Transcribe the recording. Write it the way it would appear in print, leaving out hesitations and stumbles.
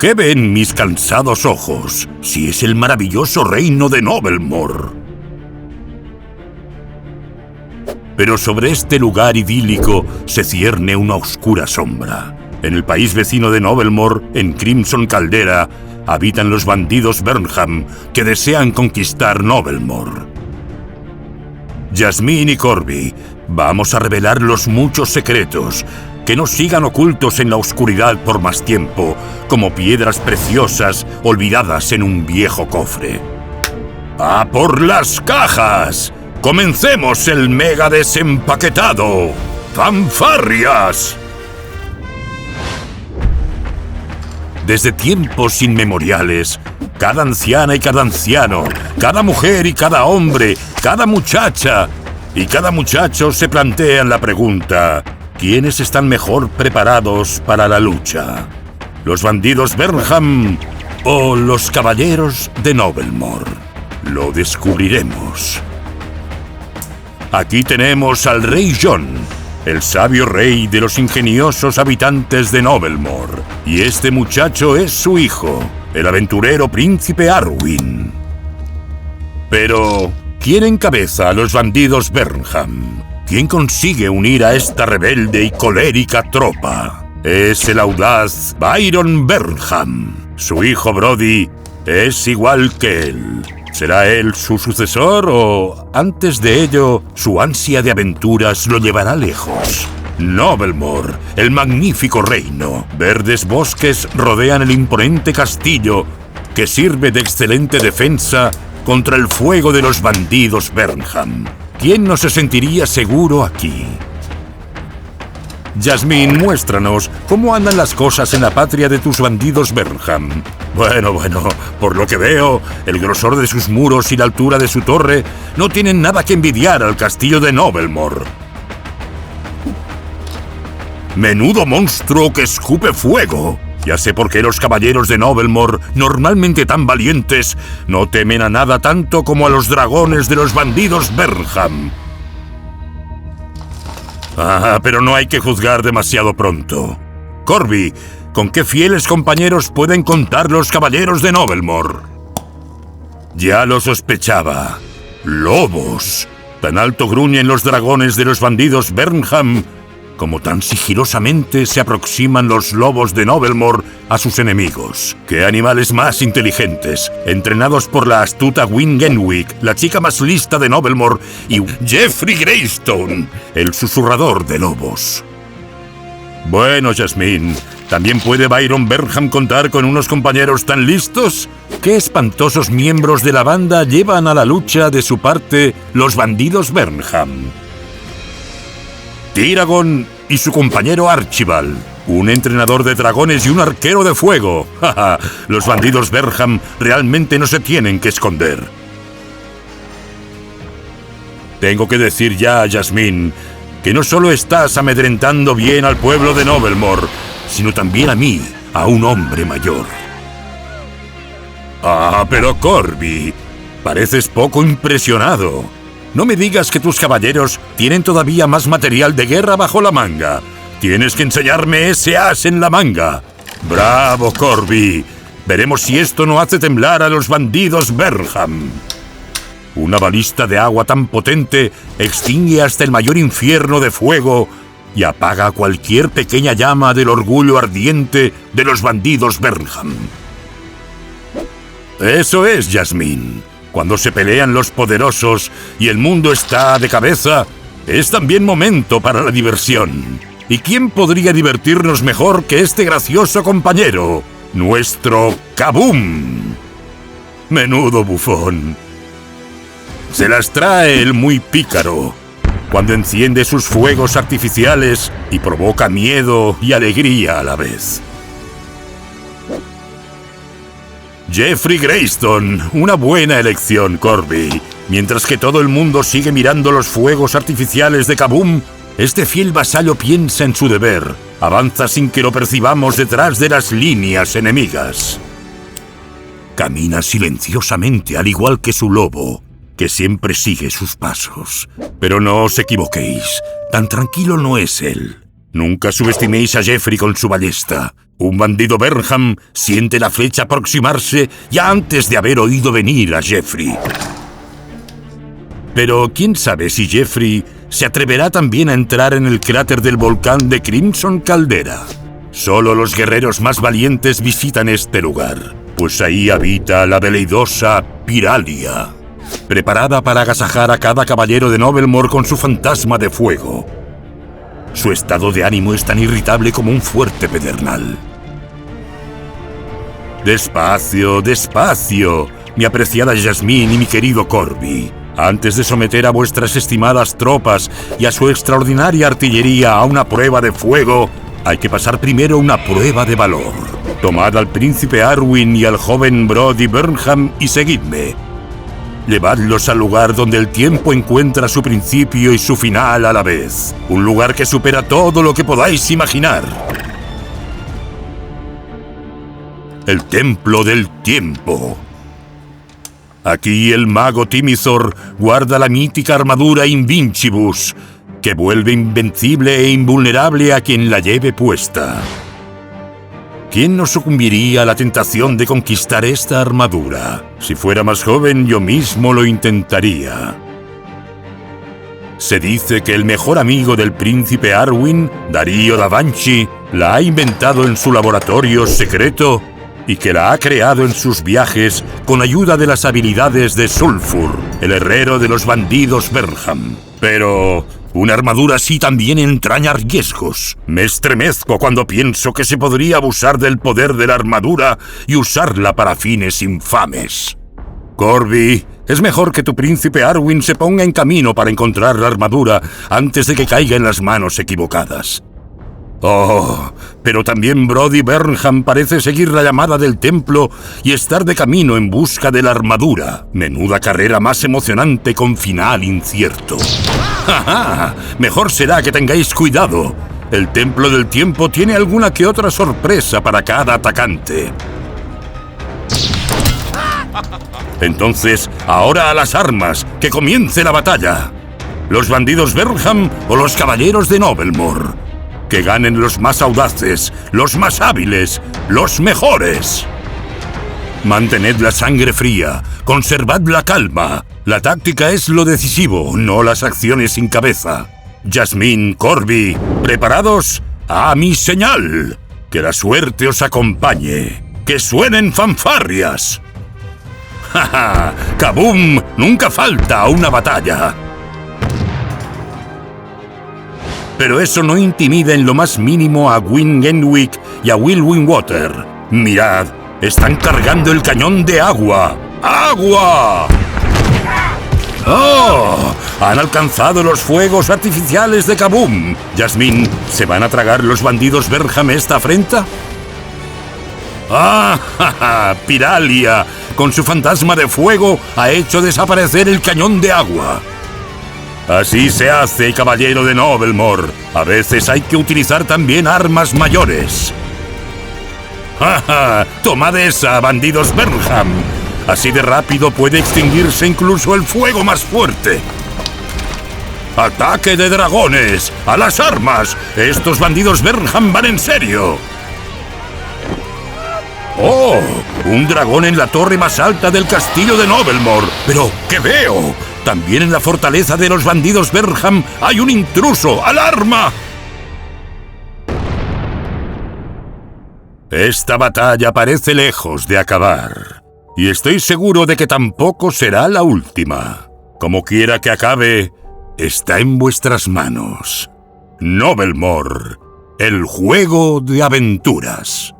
¿Qué ven mis cansados ojos, si es el maravilloso reino de Noblemore? Pero sobre este lugar idílico se cierne una oscura sombra. En el país vecino de Noblemore, en Crimson Caldera, habitan los bandidos Burnham que desean conquistar Noblemore. Jasmine y Corby, vamos a revelar los muchos secretos que no sigan ocultos en la oscuridad por más tiempo, como piedras preciosas olvidadas en un viejo cofre. ¡A por las cajas! ¡Comencemos el mega desempaquetado! ¡Fanfarrias! Desde tiempos inmemoriales, cada anciana y cada anciano, cada mujer y cada hombre, cada muchacha y cada muchacho se plantean la pregunta: ¿quiénes están mejor preparados para la lucha? ¿Los bandidos Burnham o los caballeros de Noblemore? Lo descubriremos. Aquí tenemos al rey John, el sabio rey de los ingeniosos habitantes de Noblemore. Y este muchacho es su hijo, el aventurero príncipe Arwyn. Pero, ¿quién encabeza a los bandidos Burnham? ¿Quién consigue unir a esta rebelde y colérica tropa? Es el audaz Byron Burnham. Su hijo Brody es igual que él. ¿Será él su sucesor o, antes de ello, su ansia de aventuras lo llevará lejos? Noblemore, el magnífico reino. Verdes bosques rodean el imponente castillo que sirve de excelente defensa contra el fuego de los bandidos Burnham. ¿Quién no se sentiría seguro aquí? Jasmine, muéstranos cómo andan las cosas en la patria de tus bandidos Burnham. Bueno, por lo que veo, el grosor de sus muros y la altura de su torre no tienen nada que envidiar al castillo de Noblemore. ¡Menudo monstruo que escupe fuego! Ya sé por qué los caballeros de Noblemore, normalmente tan valientes, no temen a nada tanto como a los dragones de los bandidos Burnham. Pero no hay que juzgar demasiado pronto. Corby, ¿con qué fieles compañeros pueden contar los caballeros de Noblemore? Ya lo sospechaba. ¡Lobos! Tan alto gruñen los dragones de los bandidos Burnham como tan sigilosamente se aproximan los lobos de Noblemore a sus enemigos. ¡Qué animales más inteligentes! Entrenados por la astuta Wyn Genwick, la chica más lista de Noblemore, y Jeffrey Greystone, el susurrador de lobos. Bueno, Jasmine, ¿también puede Byron Burnham contar con unos compañeros tan listos? ¿Qué espantosos miembros de la banda llevan a la lucha de su parte los bandidos Burnham? Tyragon y su compañero Archibald, un entrenador de dragones y un arquero de fuego. Los bandidos Burnham realmente no se tienen que esconder. Tengo que decir ya, Jasmine, que no solo estás amedrentando bien al pueblo de Noblemore, sino también a mí, a un hombre mayor. Pero Corby, pareces poco impresionado. No me digas que tus caballeros tienen todavía más material de guerra bajo la manga. Tienes que enseñarme ese as en la manga. ¡Bravo, Corby! Veremos si esto no hace temblar a los bandidos Burnham. Una balista de agua tan potente extingue hasta el mayor infierno de fuego y apaga cualquier pequeña llama del orgullo ardiente de los bandidos Burnham. Eso es, Jasmine. Cuando se pelean los poderosos y el mundo está de cabeza, es también momento para la diversión. ¿Y quién podría divertirnos mejor que este gracioso compañero? Nuestro Kaboom. Menudo bufón. Se las trae el muy pícaro, cuando enciende sus fuegos artificiales y provoca miedo y alegría a la vez. Jeffrey Greystone, una buena elección, Corby. Mientras que todo el mundo sigue mirando los fuegos artificiales de Kaboom, este fiel vasallo piensa en su deber. Avanza sin que lo percibamos detrás de las líneas enemigas. Camina silenciosamente, al igual que su lobo, que siempre sigue sus pasos. Pero no os equivoquéis, tan tranquilo no es él. Nunca subestiméis a Jeffrey con su ballesta. Un bandido Burnham siente la flecha aproximarse ya antes de haber oído venir a Jeffrey. Pero quién sabe si Jeffrey se atreverá también a entrar en el cráter del volcán de Crimson Caldera. Solo los guerreros más valientes visitan este lugar, pues ahí habita la veleidosa Piralia, preparada para agasajar a cada caballero de Novelmore con su fantasma de fuego. Su estado de ánimo es tan irritable como un fuerte pedernal. Despacio, despacio, mi apreciada Jasmine y mi querido Corby. Antes de someter a vuestras estimadas tropas y a su extraordinaria artillería a una prueba de fuego, hay que pasar primero una prueba de valor. Tomad al príncipe Arwyn y al joven Brody Burnham y seguidme. Llevadlos al lugar donde el tiempo encuentra su principio y su final a la vez. Un lugar que supera todo lo que podáis imaginar. El Templo del Tiempo. Aquí el mago Timithor guarda la mítica armadura Invincibus, que vuelve invencible e invulnerable a quien la lleve puesta. ¿Quién no sucumbiría a la tentación de conquistar esta armadura? Si fuera más joven, yo mismo lo intentaría. Se dice que el mejor amigo del príncipe Arwyn, Darío da Banshee, la ha inventado en su laboratorio secreto y que la ha creado en sus viajes con ayuda de las habilidades de Sulfur, el herrero de los bandidos Burnham. Pero una armadura así también entraña riesgos. Me estremezco cuando pienso que se podría abusar del poder de la armadura y usarla para fines infames. Corby, es mejor que tu príncipe Arwyn se ponga en camino para encontrar la armadura antes de que caiga en las manos equivocadas. Oh, pero también Brody Burnham parece seguir la llamada del templo y estar de camino en busca de la armadura. Menuda carrera más emocionante con final incierto. ¡Ja, ja! Mejor será que tengáis cuidado. El templo del tiempo tiene alguna que otra sorpresa para cada atacante. Entonces, ahora a las armas, que comience la batalla. ¿Los bandidos Burnham o los caballeros de Novelmore? Que ganen los más audaces, los más hábiles, los mejores. Mantened la sangre fría, conservad la calma. La táctica es lo decisivo, no las acciones sin cabeza. Jasmine, Corby, ¿preparados? ¡A mi señal! Que la suerte os acompañe. ¡Que suenen fanfarrias! ¡Ja, ja! ¡Kaboom! Nunca falta a una batalla. Pero eso no intimida en lo más mínimo a Gwyn Genwick y a Will Winwater. Mirad, están cargando el cañón de agua. ¡Agua! ¡Oh! Han alcanzado los fuegos artificiales de Kaboom. Jasmine, ¿se van a tragar los bandidos Burnham esta afrenta? ¡Ah! Ja, ja! Piralia, con su fantasma de fuego, ha hecho desaparecer el cañón de agua. Así se hace, caballero de Novelmore. A veces hay que utilizar también armas mayores. ¡Ja, ja! ¡Tomad esa, bandidos Burnham! Así de rápido puede extinguirse incluso el fuego más fuerte. ¡Ataque de dragones! ¡A las armas! ¡Estos bandidos Burnham van en serio! ¡Oh! Un dragón en la torre más alta del castillo de Novelmore. ¿Pero qué veo? También en la fortaleza de los bandidos Burnham hay un intruso. ¡Alarma! Esta batalla parece lejos de acabar. Y estoy seguro de que tampoco será la última. Como quiera que acabe, está en vuestras manos. Novelmore, el juego de aventuras.